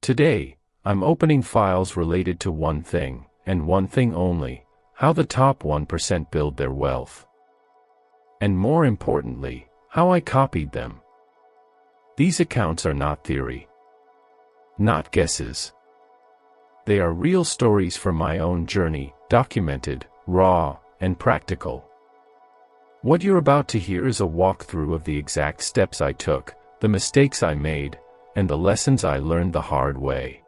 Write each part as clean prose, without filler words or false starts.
Today, I'm opening files related to one thing, and one thing only: how the top 1% build their wealth. And more importantly, how I copied them. These accounts are not theory, not guesses. They are real stories from my own journey, documented, raw, and practical. What you're about to hear is a walkthrough of the exact steps I took, the mistakes I made, and the lessons I learned the hard way.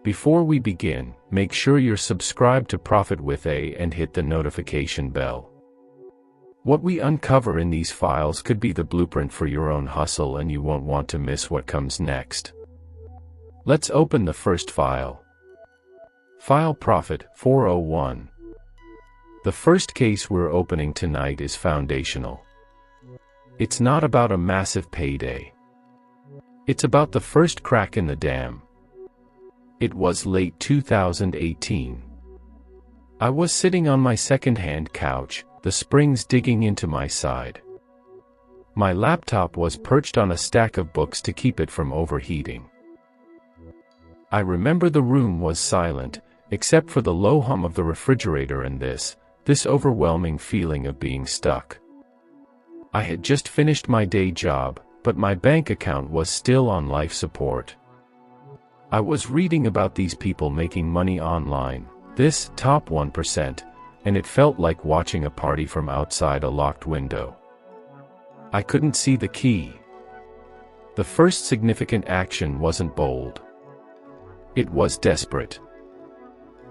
Before we begin, make sure you're subscribed to ProfitWithA and hit the notification bell. What we uncover in these files could be the blueprint for your own hustle, and you won't want to miss what comes next. Let's open the first file. File Profit 401. The first case we're opening tonight is foundational. It's not about a massive payday. It's about the first crack in the dam. It was late 2018. I was sitting on my second-hand couch, the springs digging into my side. My laptop was perched on a stack of books to keep it from overheating. I remember the room was silent, except for the low hum of the refrigerator and this overwhelming feeling of being stuck. I had just finished my day job, but my bank account was still on life support. I was reading about these people making money online, this top 1%, and it felt like watching a party from outside a locked window. I couldn't see the key. The first significant action wasn't bold. It was desperate.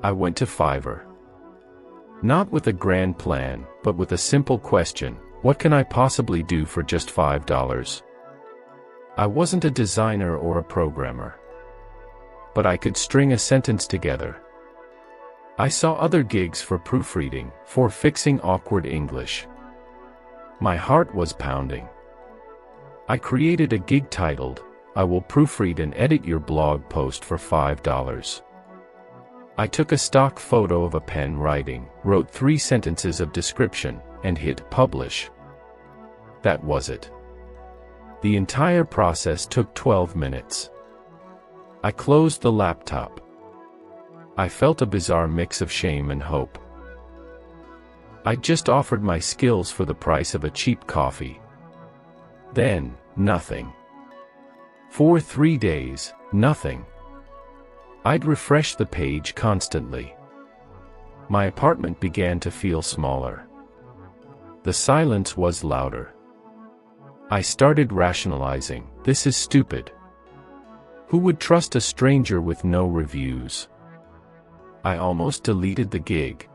I went to Fiverr. Not with a grand plan, but with a simple question: what can I possibly do for just $5? I wasn't a designer or a programmer, but I could string a sentence together. I saw other gigs for proofreading, for fixing awkward English. My heart was pounding. I created a gig titled, "I will proofread and edit your blog post for $5. I took a stock photo of a pen writing, wrote 3 sentences of description, and hit publish. That was it. The entire process took 12 minutes. I closed the laptop. I felt a bizarre mix of shame and hope. I just offered my skills for the price of a cheap coffee. Then, nothing. For 3 days, nothing. I'd refresh the page constantly. My apartment began to feel smaller. The silence was louder. I started rationalizing, this is stupid. Who would trust a stranger with no reviews? I almost deleted the gig.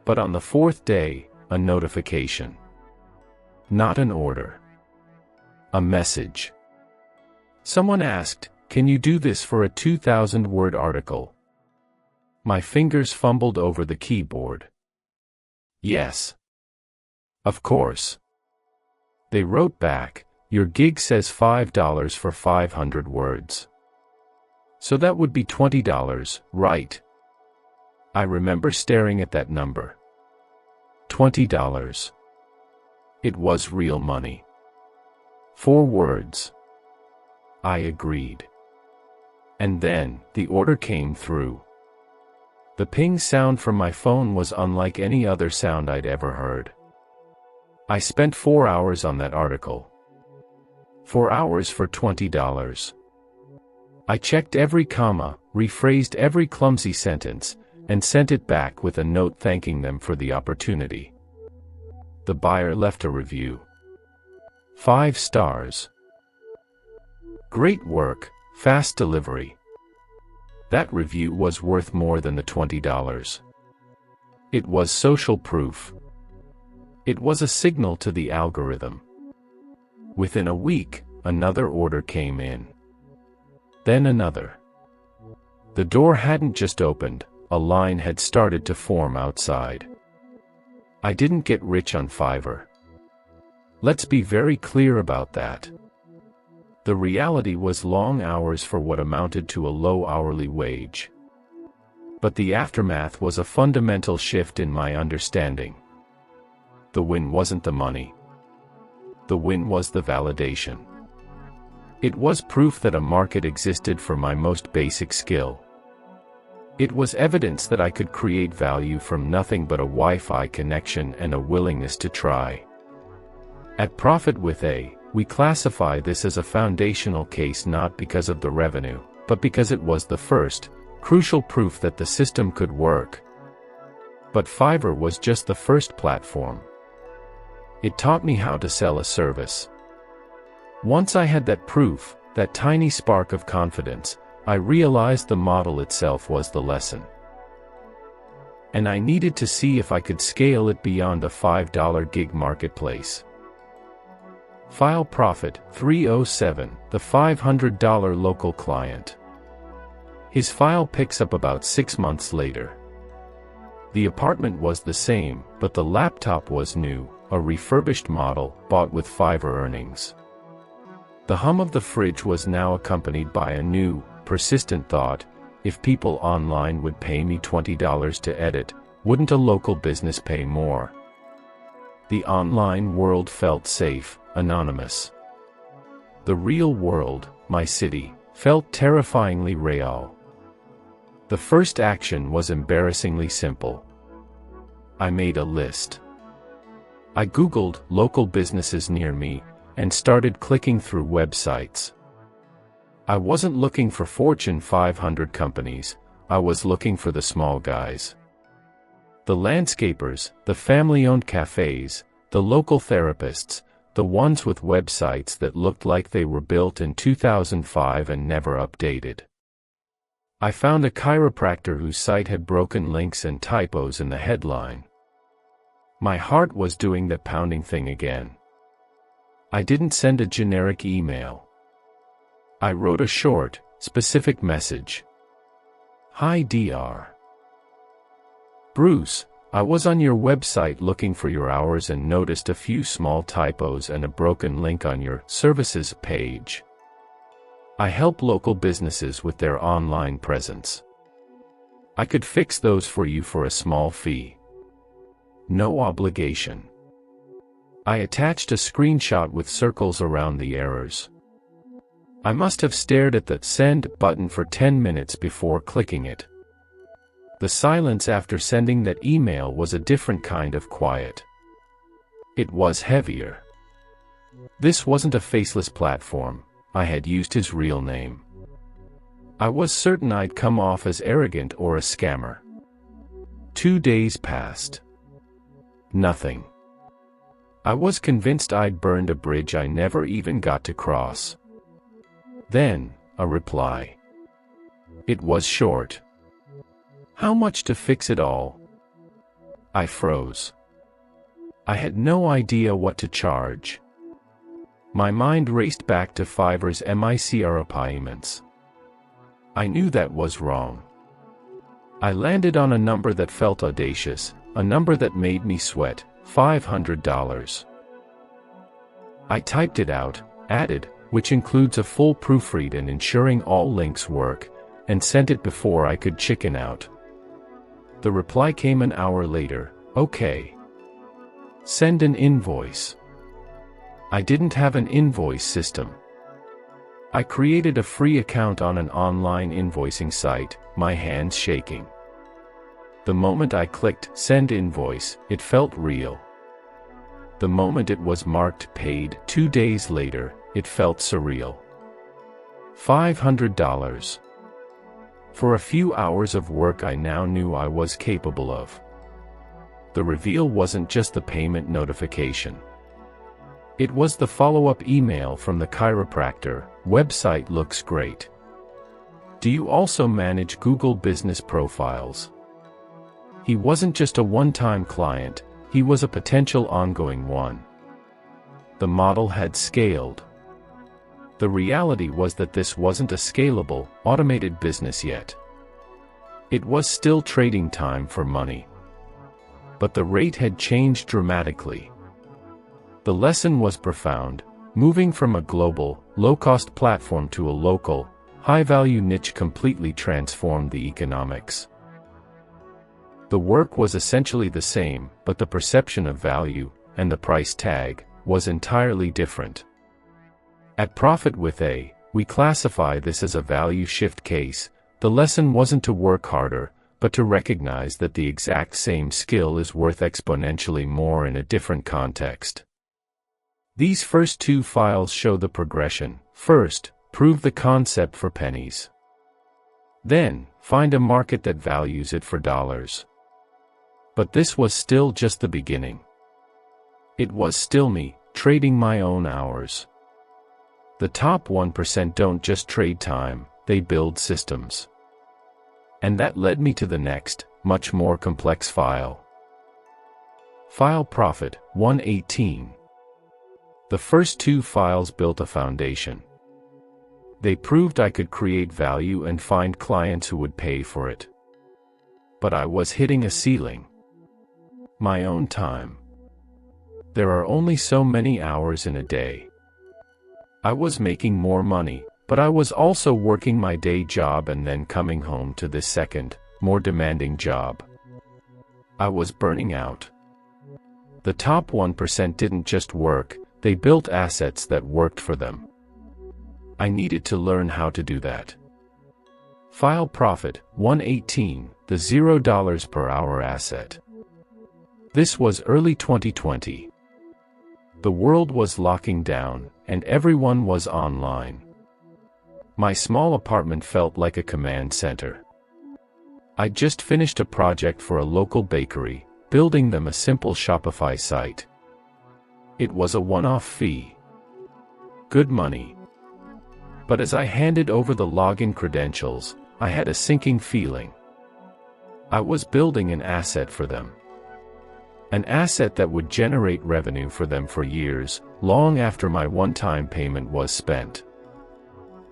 But on the 4th day, a notification. Not an order. A message. Someone asked, "Can you do this for a 2,000-word article?" My fingers fumbled over the keyboard. Yes. Of course. They wrote back, "Your gig says $5 for 500 words. So that would be $20, right?" I remember staring at that number. $20. It was real money. 4 words. I agreed. And then, the order came through. The ping sound from my phone was unlike any other sound I'd ever heard. I spent 4 hours on that article. 4 hours for $20. I checked every comma, rephrased every clumsy sentence, and sent it back with a note thanking them for the opportunity. The buyer left a review. 5 stars. Great work, fast delivery. That review was worth more than the $20. It was social proof. It was a signal to the algorithm. Within a week, another order came in. Then another. The door hadn't just opened, a line had started to form outside. I didn't get rich on Fiverr. Let's be very clear about that. The reality was long hours for what amounted to a low hourly wage. But the aftermath was a fundamental shift in my understanding. The win wasn't the money. The win was the validation. It was proof that a market existed for my most basic skill. It was evidence that I could create value from nothing but a Wi-Fi connection and a willingness to try. At ProfitWithA, we classify this as a foundational case not because of the revenue, but because it was the first, crucial proof that the system could work. But Fiverr was just the first platform. It taught me how to sell a service. Once I had that proof, that tiny spark of confidence, I realized the model itself was the lesson. And I needed to see if I could scale it beyond a $5 gig marketplace. File Profit 307, the $500 local client. His file picks up about 6 months later. The apartment was the same, but the laptop was new, a refurbished model, bought with Fiverr earnings. The hum of the fridge was now accompanied by a new, persistent thought: if people online would pay me $20 to edit, wouldn't a local business pay more? The online world felt safe, anonymous. The real world, my city, felt terrifyingly real. The first action was embarrassingly simple. I made a list. I Googled local businesses near me and started clicking through websites. I wasn't looking for Fortune 500 companies, I was looking for the small guys. The landscapers, the family-owned cafes, the local therapists, the ones with websites that looked like they were built in 2005 and never updated. I found a chiropractor whose site had broken links and typos in the headline. My heart was doing that pounding thing again. I didn't send a generic email. I wrote a short, specific message. Hi Dr. Bruce, I was on your website looking for your hours and noticed a few small typos and a broken link on your services page. I help local businesses with their online presence. I could fix those for you for a small fee. No obligation. I attached a screenshot with circles around the errors. I must have stared at the send button for 10 minutes before clicking it. The silence after sending that email was a different kind of quiet. It was heavier. This wasn't a faceless platform. I had used his real name. I was certain I'd come off as arrogant or a scammer. 2 days passed. Nothing. I was convinced I'd burned a bridge I never even got to cross. Then, a reply. It was short. How much to fix it all? I froze. I had no idea what to charge. My mind raced back to Fiverr's MICRA payments. I knew that was wrong. I landed on a number that felt audacious, a number that made me sweat: $500. I typed it out, added, which includes a full proofread and ensuring all links work, and sent it before I could chicken out. The reply came an hour later: okay. Send an invoice. I didn't have an invoice system. I created a free account on an online invoicing site, my hands shaking. The moment I clicked send invoice, it felt real. The moment it was marked paid 2 days later, it felt surreal. $500. For a few hours of work I now knew I was capable of. The reveal wasn't just the payment notification. It was the follow-up email from the chiropractor: website looks great. Do you also manage Google business profiles? He wasn't just a one-time client, he was a potential ongoing one. The model had scaled. The reality was that this wasn't a scalable, automated business yet. It was still trading time for money. But the rate had changed dramatically. The lesson was profound: moving from a global, low-cost platform to a local, high-value niche completely transformed the economics. The work was essentially the same, but the perception of value, and the price tag, was entirely different. At ProfitWithA, we classify this as a value shift case. The lesson wasn't to work harder, but to recognize that the exact same skill is worth exponentially more in a different context. These first two files show the progression. First, prove the concept for pennies. Then, find a market that values it for dollars. But this was still just the beginning. It was still me, trading my own hours. The top 1% don't just trade time, they build systems. And that led me to the next, much more complex file. File Profit 118. The first two files built a foundation. They proved I could create value and find clients who would pay for it. But I was hitting a ceiling. My own time. There are only so many hours in a day. I was making more money, but I was also working my day job and then coming home to this second, more demanding job. I was burning out. The top 1% didn't just work, they built assets that worked for them. I needed to learn how to do that. File Profit 118, the $0 per hour asset. This was early 2020. The world was locking down, and everyone was online. My small apartment felt like a command center. I'd just finished a project for a local bakery, building them a simple Shopify site. It was a one-off fee. Good money. But as I handed over the login credentials, I had a sinking feeling. I was building an asset for them. An asset that would generate revenue for them for years, long after my one-time payment was spent.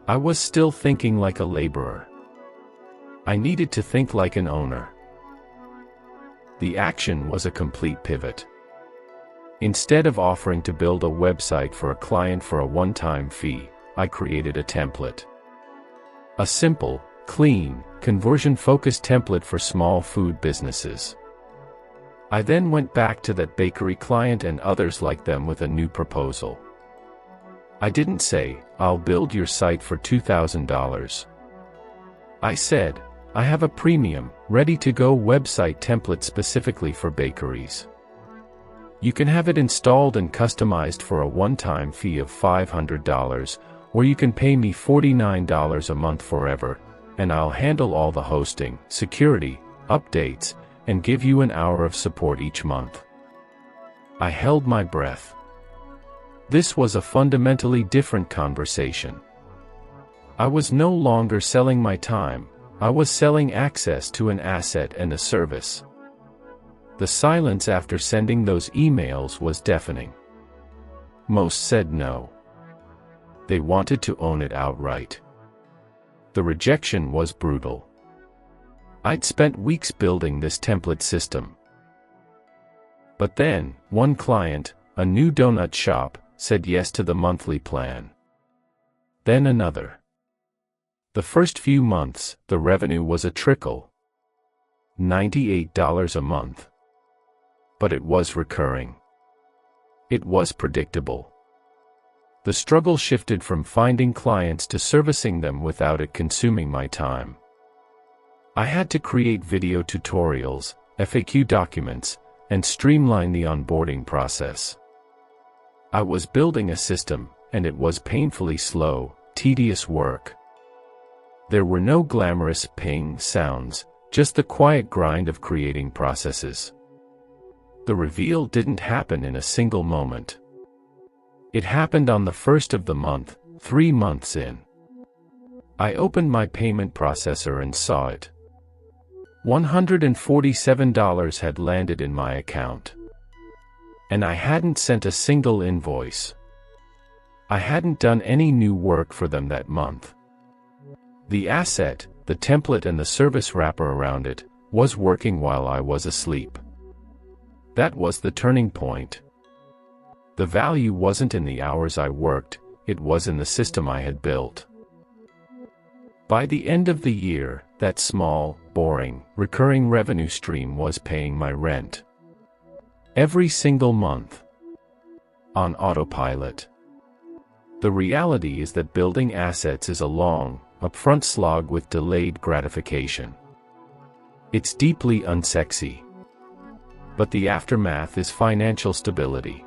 I was still thinking like a laborer. I needed to think like an owner. The action was a complete pivot. Instead of offering to build a website for a client for a one-time fee, I created a template. A simple, clean, conversion-focused template for small food businesses. I then went back to that bakery client and others like them with a new proposal. I didn't say, "I'll build your site for $2,000. I said, "I have a premium, ready-to-go website template specifically for bakeries. You can have it installed and customized for a one-time fee of $500, or you can pay me $49 a month forever, and I'll handle all the hosting, security, updates, and give you an hour of support each month." I held my breath. This was a fundamentally different conversation. I was no longer selling my time, I was selling access to an asset and a service. The silence after sending those emails was deafening. Most said no. They wanted to own it outright. The rejection was brutal. I'd spent weeks building this template system. But then, one client, a new donut shop, said yes to the monthly plan. Then another. The first few months, the revenue was a trickle. $98 a month. But it was recurring. It was predictable. The struggle shifted from finding clients to servicing them without it consuming my time. I had to create video tutorials, FAQ documents, and streamline the onboarding process. I was building a system, and it was painfully slow, tedious work. There were no glamorous ping sounds, just the quiet grind of creating processes. The reveal didn't happen in a single moment. It happened on the first of the month, 3 months in. I opened my payment processor and saw it. $147 had landed in my account. And I hadn't sent a single invoice. I hadn't done any new work for them that month. The asset, the template and the service wrapper around it, was working while I was asleep. That was the turning point. The value wasn't in the hours I worked, it was in the system I had built. By the end of the year, that small, boring, recurring revenue stream was paying my rent. Every single month. On autopilot. The reality is that building assets is a long, upfront slog with delayed gratification. It's deeply unsexy. But the aftermath is financial stability.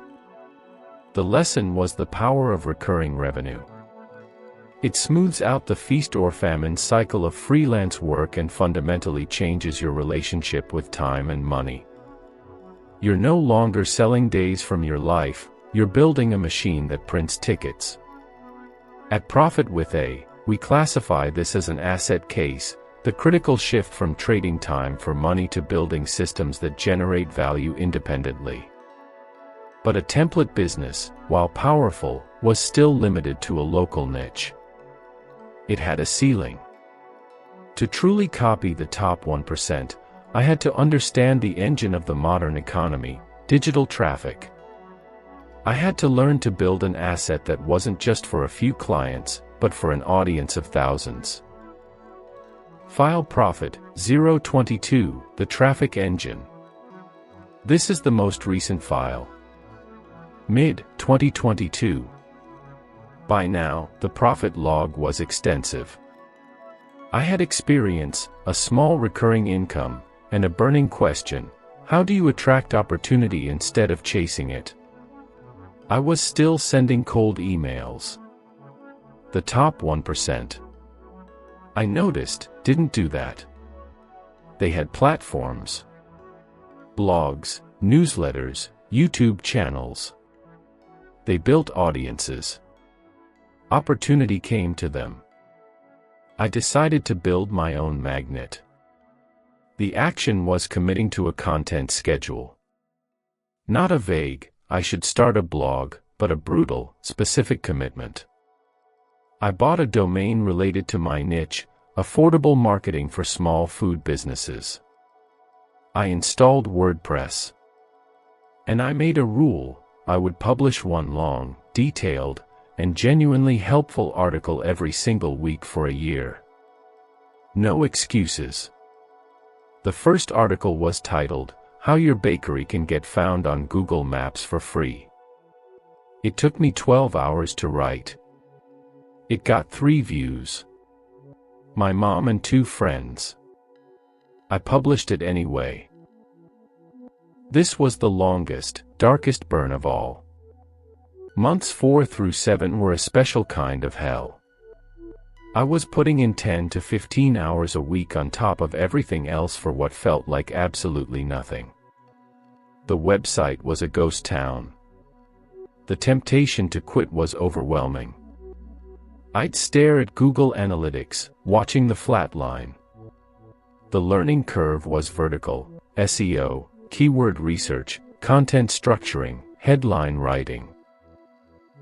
The lesson was the power of recurring revenue. It smooths out the feast or famine cycle of freelance work and fundamentally changes your relationship with time and money. You're no longer selling days from your life, you're building a machine that prints tickets. At ProfitWithA, we classify this as an asset case, the critical shift from trading time for money to building systems that generate value independently. But a template business, while powerful, was still limited to a local niche. It had a ceiling. To truly copy the top 1%, I had to understand the engine of the modern economy, digital traffic. I had to learn to build an asset that wasn't just for a few clients, but for an audience of thousands. File Profit 022, the traffic engine. This is the most recent file. Mid-2022. By now, the profit log was extensive. I had experience, a small recurring income, and a burning question: how do you attract opportunity instead of chasing it? I was still sending cold emails. The top 1%, I noticed, didn't do that. They had platforms, blogs, newsletters, YouTube channels. They built audiences. Opportunity came to them. I decided to build my own magnet. The action was committing to a content schedule. Not a vague, I should start a blog, but a brutal, specific commitment. I bought a domain related to my niche, affordable marketing for small food businesses. I installed WordPress. And I made a rule: I would publish one long, detailed, and genuinely helpful article every single week for a year. No excuses. The first article was titled, "How Your Bakery Can Get Found on Google Maps for Free." It took me 12 hours to write. It got 3 views. My mom and 2 friends. I published it anyway. This was the longest, darkest burn of all. Months 4 through 7 were a special kind of hell. I was putting in 10 to 15 hours a week on top of everything else for what felt like absolutely nothing. The website was a ghost town. The temptation to quit was overwhelming. I'd stare at Google Analytics, watching the flat line. The learning curve was vertical: SEO, keyword research, content structuring, headline writing.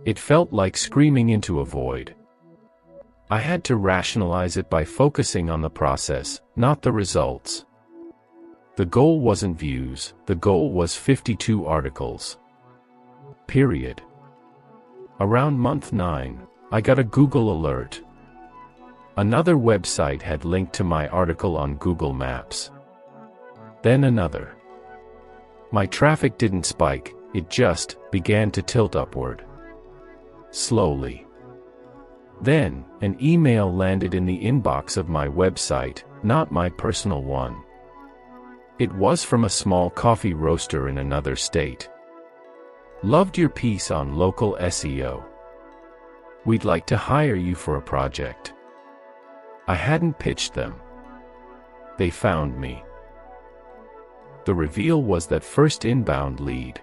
It felt like screaming into a void. I had to rationalize it by focusing on the process, not the results. The goal wasn't views, the goal was 52 articles. Period. Around month 9, I got a Google alert. Another website had linked to my article on Google Maps. Then another. My traffic didn't spike, it just began to tilt upward. Slowly. Then, an email landed in the inbox of my website, not my personal one. It was from a small coffee roaster in another state. Loved your piece on local SEO. We'd like to hire you for a project. I hadn't pitched them. They found me. The reveal was that first inbound lead.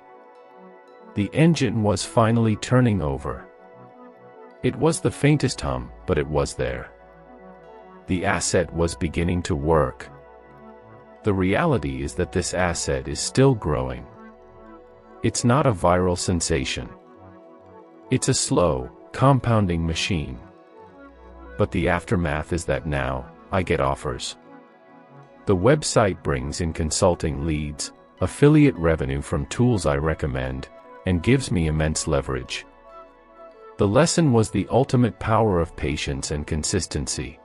The engine was finally turning over. It was the faintest hum, but it was there. The asset was beginning to work. The reality is that this asset is still growing. It's not a viral sensation. It's a slow, compounding machine. But the aftermath is that now, I get offers. The website brings in consulting leads, affiliate revenue from tools I recommend, and gives me immense leverage. The lesson was the ultimate power of patience and consistency.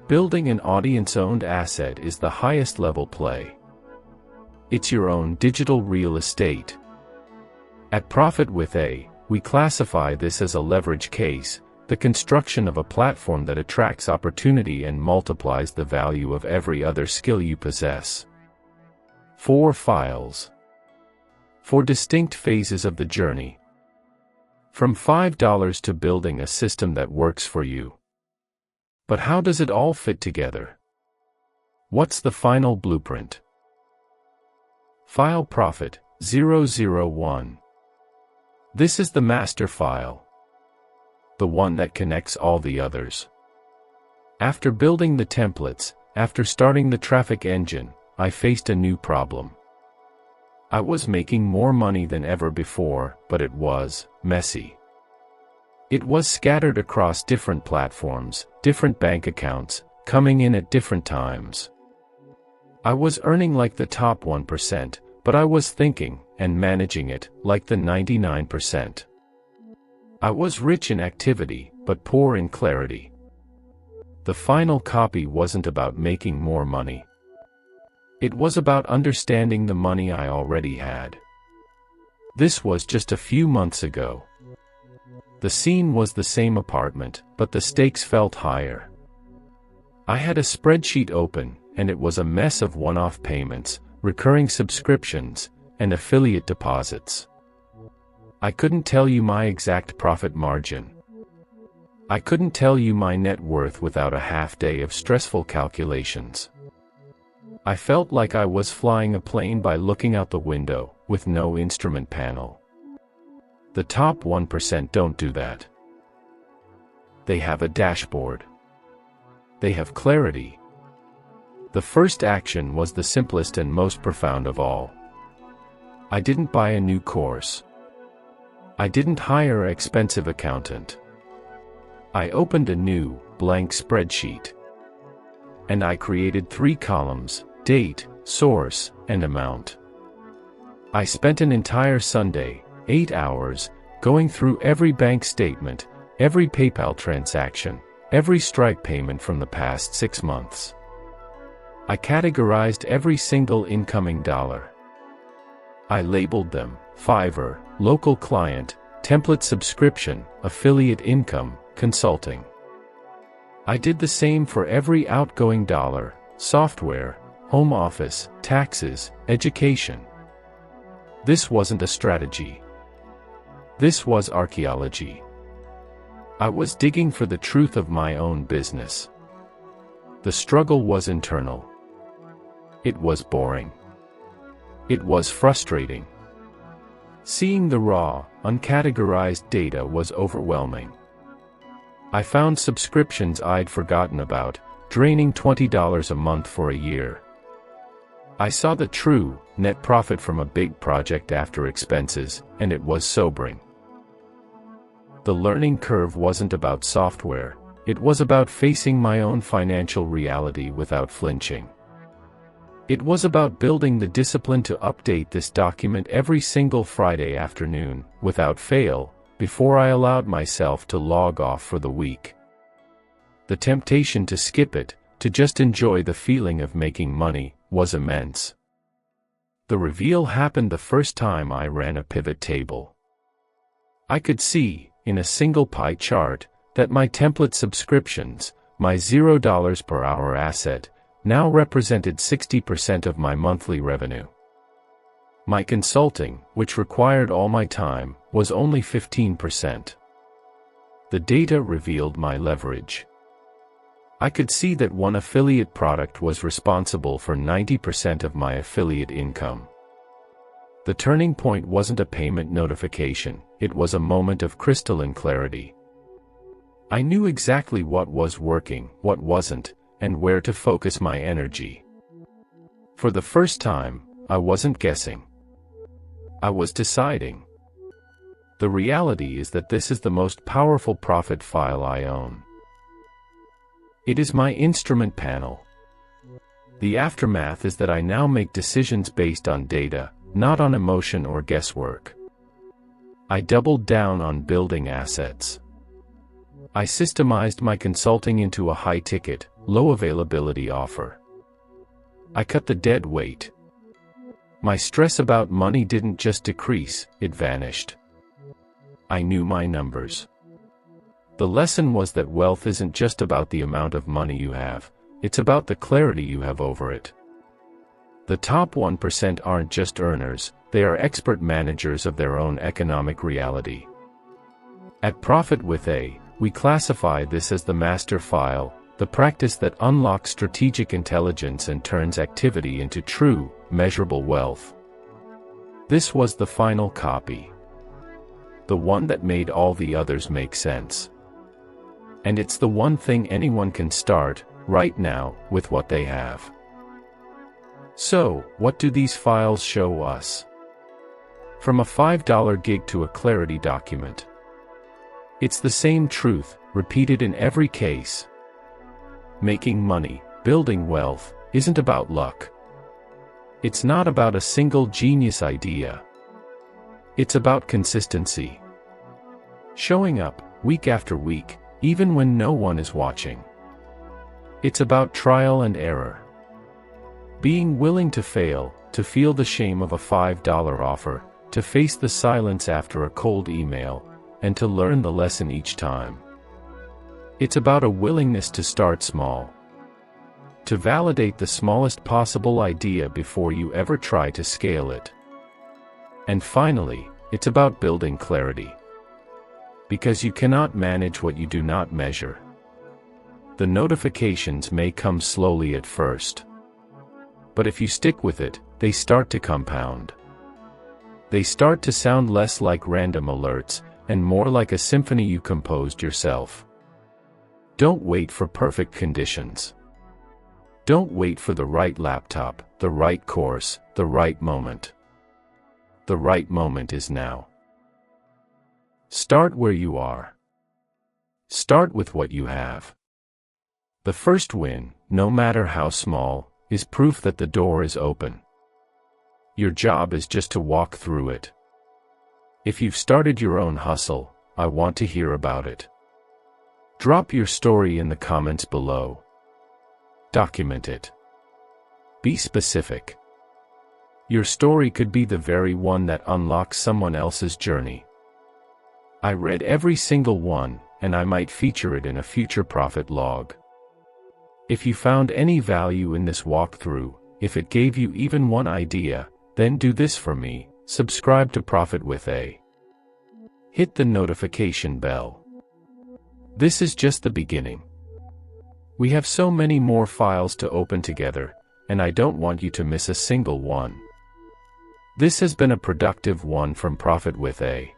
Building an audience-owned asset is the highest level play. It's your own digital real estate. At ProfitWithA, We classify this as a leverage case, the construction of a platform that attracts opportunity and multiplies the value of every other skill you possess. 4 files. 4 distinct phases of the journey. From $5 to building a system that works for you. But how does it all fit together? What's the final blueprint? File Profit 001. This is the master file. The one that connects all the others. After building the templates, after starting the traffic engine, I faced a new problem. I was making more money than ever before, but it was messy. It was scattered across different platforms, different bank accounts, coming in at different times. I was earning like the top 1%, but I was thinking, and managing it, like the 99%. I was rich in activity, but poor in clarity. The final copy wasn't about making more money. It was about understanding the money I already had. This was just a few months ago. The scene was the same apartment, but the stakes felt higher. I had a spreadsheet open, and it was a mess of one-off payments, recurring subscriptions, and affiliate deposits. I couldn't tell you my exact profit margin. I couldn't tell you my net worth without a half day of stressful calculations. I felt like I was flying a plane by looking out the window, with no instrument panel. The top 1% don't do that. They have a dashboard. They have clarity. The first action was the simplest and most profound of all. I didn't buy a new course. I didn't hire an expensive accountant. I opened a new, blank spreadsheet. And I created 3 columns: date, source, and amount. I spent an entire Sunday, 8 hours, going through every bank statement, every PayPal transaction, every Stripe payment from the past 6 months. I categorized every single incoming dollar. I labeled them: Fiverr, local client, template subscription, affiliate income, consulting. I did the same for every outgoing dollar: software, home office, taxes, education. This wasn't a strategy. This was archaeology. I was digging for the truth of my own business. The struggle was internal. It was boring. It was frustrating. Seeing the raw, uncategorized data was overwhelming. I found subscriptions I'd forgotten about, draining $20 a month for a year. I saw the true, net profit from a big project after expenses, and it was sobering. The learning curve wasn't about software, it was about facing my own financial reality without flinching. It was about building the discipline to update this document every single Friday afternoon, without fail, before I allowed myself to log off for the week. The temptation to skip it, to just enjoy the feeling of making money, was immense. The reveal happened the first time I ran a pivot table. I could see, in a single pie chart, that my template subscriptions, my $0 per hour asset, now represented 60% of my monthly revenue. My consulting, which required all my time, was only 15%. The data revealed my leverage. I could see that one affiliate product was responsible for 90% of my affiliate income. The turning point wasn't a payment notification, it was a moment of crystalline clarity. I knew exactly what was working, what wasn't, and where to focus my energy. For the first time, I wasn't guessing. I was deciding. The reality is that this is the most powerful profit file I own. It is my instrument panel. The aftermath is that I now make decisions based on data, not on emotion or guesswork. I doubled down on building assets. I systemized my consulting into a high-ticket, low-availability offer. I cut the dead weight. My stress about money didn't just decrease, it vanished. I knew my numbers. The lesson was that wealth isn't just about the amount of money you have, it's about the clarity you have over it. The top 1% aren't just earners, they are expert managers of their own economic reality. At ProfitWithA, we classify this as the master file, the practice that unlocks strategic intelligence and turns activity into true, measurable wealth. This was the final copy. The one that made all the others make sense. And it's the one thing anyone can start, right now, with what they have. So, what do these files show us? From a $5 gig to a clarity document. It's the same truth, repeated in every case. Making money, building wealth, isn't about luck. It's not about a single genius idea. It's about consistency. Showing up, week after week, even when no one is watching. It's about trial and error. Being willing to fail, to feel the shame of a $5 offer, to face the silence after a cold email, and to learn the lesson each time. It's about a willingness to start small. To validate the smallest possible idea before you ever try to scale it. And finally, it's about building clarity. Because you cannot manage what you do not measure. The notifications may come slowly at first. But if you stick with it, they start to compound. They start to sound less like random alerts, and more like a symphony you composed yourself. Don't wait for perfect conditions. Don't wait for the right laptop, the right course, the right moment. The right moment is now. Start where you are. Start with what you have. The first win, no matter how small, is proof that the door is open. Your job is just to walk through it. If you've started your own hustle, I want to hear about it. Drop your story in the comments below. Document it. Be specific. Your story could be the very one that unlocks someone else's journey. I read every single one, and I might feature it in a future profit log. If you found any value in this walkthrough, if it gave you even one idea, then do this for me, subscribe to ProfitWithA. Hit the notification bell. This is just the beginning. We have so many more files to open together, and I don't want you to miss a single one. This has been a productive one from ProfitWithA.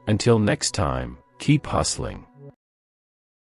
Until next time, keep hustling.